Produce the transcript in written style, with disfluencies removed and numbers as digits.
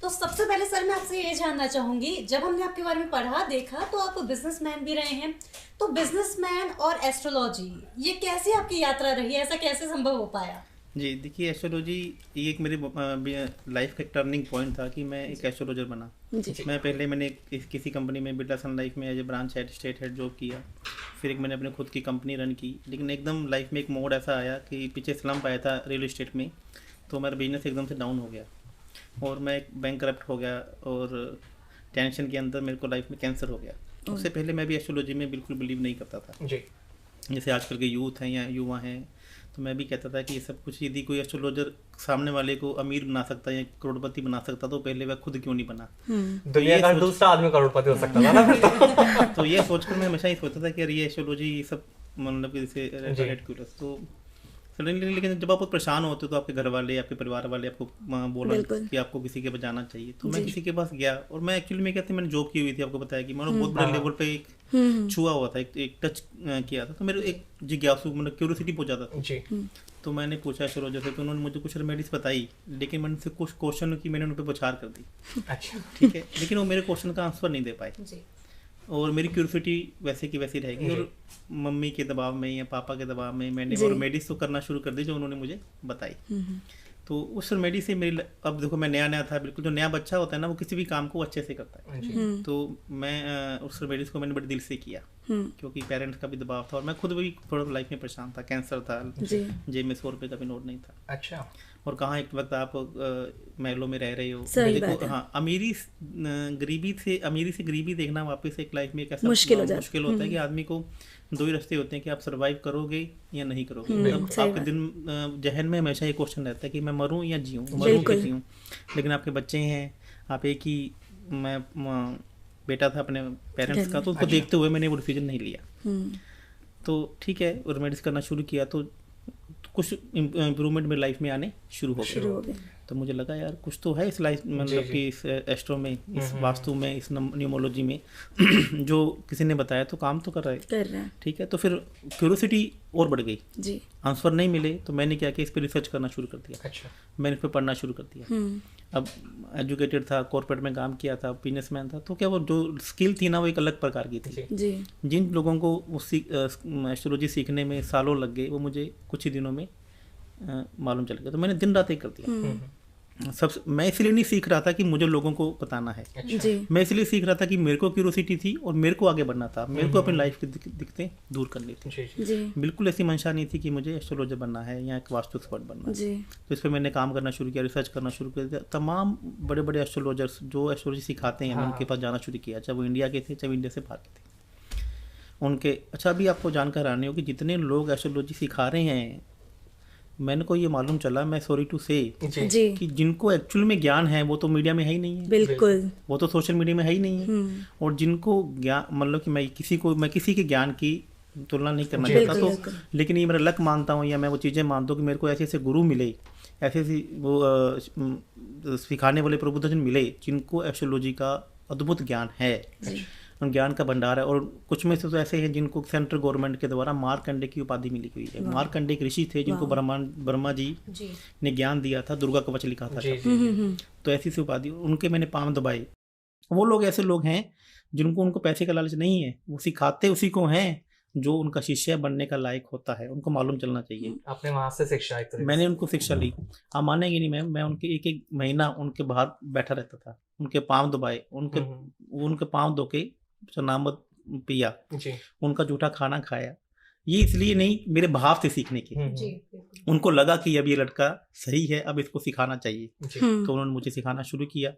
तो सबसे पहले सर मैं आपसे ये जानना चाहूंगी, जब हमने आपके बारे में पढ़ा देखा तो आप बिजनेसमैन भी रहे हैं, तो बिजनेसमैन और एस्ट्रोलॉजी ये कैसी आपकी यात्रा रही, ऐसा कैसे संभव हो पाया? जी देखिए, एस्ट्रोलॉजी ये एक मेरी लाइफ का एक टर्निंग पॉइंट था कि मैं एक एस्ट्रोलॉजर बना। मैं पहले मैंने किसी कंपनी में बिरला सन लाइफ में as a branch head state head job किया, फिर एक मैंने अपने खुद की कंपनी रन की। लेकिन एकदम लाइफ में एक मोड़ ऐसा आया कि पीछे स्लम्प आया था रियल इस्टेट में, तो मेरा बिजनेस एकदम से डाउन हो गया और मैं बैंक करप्ट हो गया और टेंशन के अंदर मेरे को लाइफ में कैंसर हो गया। उससे पहले मैं भी एस्ट्रोलॉजी में बिल्कुल बिलीव नहीं करता था जी। जैसे आजकल के यूथ हैं या युवा हैं, तो मैं भी कहता था कि ये सब कुछ यदि कोई एस्ट्रोलॉजर सामने वाले को अमीर बना सकता है या करोड़पति बना सकता तो पहले वह खुद क्यों नहीं बना। दुनिया का दूसरा आदमी करोड़पति हो सकता था ना। तो ये सोचकर मैं हमेशा ही सोचता था कि यार ये एस्ट्रोलॉजी ये सब मतलब जैसे रेडिकुलस। तो सडनली लेकिन जब आप परेशान होते हो तो आपके घर वाले आपके परिवार वाले आपको बोला कि आपको किसी के पास जाना चाहिए। तो मैं किसी के पास गया और मैं एक्चुअली में कहते मैंने जॉब की हुई थी, आपको बताया कि मैंने बहुत बड़े लेवल पे एक छुआ हुआ था, एक टच किया था। तो मेरे एक जिज्ञासु मतलब क्यूरियोसिटी हो जाता था। तो मैंने पूछा एस्ट्रोलॉजर से, तो उन्होंने मुझे कुछ रेमेडीज बताई, लेकिन मैंने उनसे कुछ क्वेश्चन की मैंने उन पर बौछार कर दी। अच्छा ठीक है, लेकिन वो मेरे क्वेश्चन का आंसर नहीं दे पाए और मेरी क्यूरियोसिटी वैसे की वैसी रहेगी। और मम्मी के दबाव में या पापा के दबाव में मैंने और रेमेडीज तो करना शुरू कर दी जो उन्होंने मुझे बताई। तो उस रेमेडी से मेरी अब देखो मैं नया था बिल्कुल, जो नया बच्चा होता है ना वो किसी भी काम को अच्छे से करता है। तो मैं उस रेमेडीज को मैंने बड़े दिल से किया क्योंकि पेरेंट्स का भी दबाव था और मैं खुद भी थोड़ा लाइफ में परेशान था, कैंसर था, जेब में 100 रुपये का भी नोट नहीं था। अच्छा। और कहाँ एक वक्त आप महलों में रह रहे हो, देखो हाँ अमीरी से गरीबी देखना वापस एक लाइफ में एक ऐसा मुश्किल होता है कि आदमी को दो ही रास्ते होते हैं कि आप सर्वाइव करोगे या नहीं करोगे। मतलब आपके दिन जहन में हमेशा ये क्वेश्चन रहता है कि मैं मरूं या जीऊं, मरूं कि जीऊं। लेकिन आपके बच्चे हैं, आप एक ही मैं बेटा था अपने पेरेंट्स का, तो उसको देखते हुए मैंने वो डिसीजन नहीं लिया। तो ठीक है, रेमेडीज करना शुरू किया तो कुछ इम्प्रूवमेंट मेरी लाइफ में आने शुरू हो गए। तो मुझे लगा यार कुछ तो है इस लाइफ मतलब कि इस एस्ट्रो में, इस वास्तु में, इस न्यूमोलॉजी में जो किसी ने बताया तो काम तो कर रहा है। ठीक है, तो फिर क्यूरियोसिटी और बढ़ गई जी। आंसर नहीं मिले तो मैंने क्या किया, इस पर रिसर्च करना शुरू कर दिया। अच्छा। मैंने इस पर पढ़ना शुरू कर दिया। अब एजुकेटेड था, कॉर्पोरेट में काम किया था, बिजनेसमैन था, तो क्या वो जो स्किल थी ना वो एक अलग प्रकार की थी जी। जिन लोगों को एस्ट्रोलॉजी सीखने में सालों लग गए वो मुझे कुछ ही दिनों में मालूम चल गया। तो मैंने दिन रात एक कर दिया। मैं इसलिए नहीं सीख रहा था कि मुझे लोगों को बताना है जी। मैं इसलिए सीख रहा था कि मेरे को क्यूरियोसिटी थी और मेरे को आगे बढ़ना था, मेरे को अपनी लाइफ की दिक्कतें दूर करनी थी। बिल्कुल ऐसी मंशा नहीं थी कि मुझे एस्ट्रोलॉजर बनना है या एक वास्तु एक्सपर्ट बनना है। तो इस पर मैंने काम करना शुरू किया, रिसर्च करना शुरू कर दिया। तमाम बड़े बड़े एस्ट्रोलॉजर्स जो एस्ट्रोलॉजी सिखाते हैं मैं उनके पास जाना शुरू किया, चाहे वो इंडिया के थे चाहे इंडिया से बाहर के थे उनके। अच्छा, अभी आपको जानकर आने हो कि जितने लोग एस्ट्रोलॉजी सिखा रहे हैं, मैंने को ये मालूम चला, मैं सॉरी टू से कि जिनको एक्चुअल में ज्ञान है वो तो मीडिया में है ही नहीं है। बिल्कुल, वो तो सोशल मीडिया में है ही नहीं है। और जिनको ज्ञान मतलब कि मैं किसी के ज्ञान की तुलना नहीं करना चाहता, तो लेकिन ये मेरा लक मानता हूँ या मैं वो चीज़ें मानता हूँ कि मेरे को ऐसे ऐसे गुरु मिले, ऐसे वो सिखाने वाले प्रबुद्धजन मिले जिनको एस्ट्रोलॉजी का अद्भुत ज्ञान है, ज्ञान का भंडार है। और कुछ में से तो ऐसे हैं जिनको सेंट्रल गवर्नमेंट के द्वारा मार्कंडे की उपाधि मिली हुई है। मार्कंडे एक ऋषि थे जिनको ब्रह्मा जी ने ज्ञान दिया था, दुर्गा कवच लिखा था। तो ऐसी सी उपाधि उनके मैंने पांव दबाए। वो लोग ऐसे लोग हैं जिनको उनको पैसे का लालच नहीं है, वो सिखाते उसी को हैं जो उनका शिष्य बनने का लायक होता है। उनको मालूम चलना चाहिए। आपने वहां से शिक्षा, मैंने उनको शिक्षा ली। आप मानेंगे नहीं, मैं उनके एक महीना उनके बाहर बैठा रहता था, उनके पाँव दबाए, उनके पाँव धो के चनामत पिया जी। उनका जूठा खाना खाया। ये इसलिए नहीं, मेरे भाव से सीखने की। उनको लगा कि अब ये लड़का सही है, अब इसको सिखाना चाहिए। तो उन्होंने मुझे सिखाना शुरू किया।